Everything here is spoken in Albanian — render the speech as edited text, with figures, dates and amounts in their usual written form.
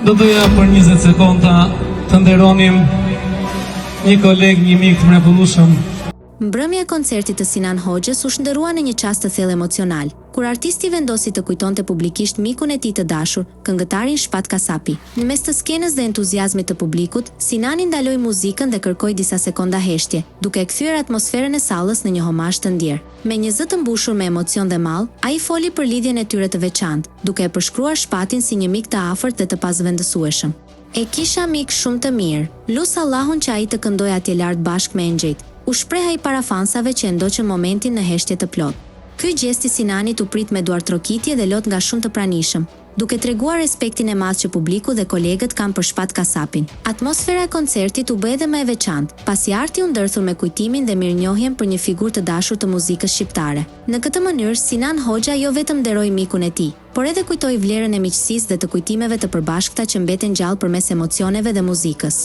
Do doja për 20 sekonda të nderonim një koleg, një mik të mrekullueshëm. Mbrëmja e koncertit të Sinan Hoxhës u shndërrua në një çast të thellë emocional, kur artisti vendosi të kujtonte publikisht mikun e tij të dashur, këngëtarin Shpat Kasapi. Në mes të skenës dhe entuziazmit të publikut, Sinani ndaloi muzikën dhe kërkoi disa sekonda heshtje, duke kthyer atmosferën e sallës në një homazh të ndjer. Me një zë të mbushur me emocion dhe mall, ai foli për lidhjen e tyre të veçantë, duke e përshkruar Shpatin si një mik të afërt dhe të pazvendësueshëm. E kisha mik shumë të mirë, lut Allahun që ai të këndoj atje lart bashkë me engjëjt. U shpreh ai para fansave që e ndoqën momentin në heshtje të plot. Ky gjest i Sinanit u prit me duar trokitje dhe lot nga shumë të pranishëm, duke treguar respektin e madh që publiku dhe kolegët kanë për Shpat Kasapin. Atmosfera e koncertit u bë edhe më e veçantë, pasi arti u ndërthur me kujtimin dhe mirënjohjen për një figurë të dashur të muzikës shqiptare. Në këtë mënyrë, Sinan Hoxha jo vetëm nderoi mikun e tij, por edhe kujtoi vlerën e miqësisë dhe të kujtimeve të përbashkëta që mbeten gjallë përmes emocioneve dhe muzikës.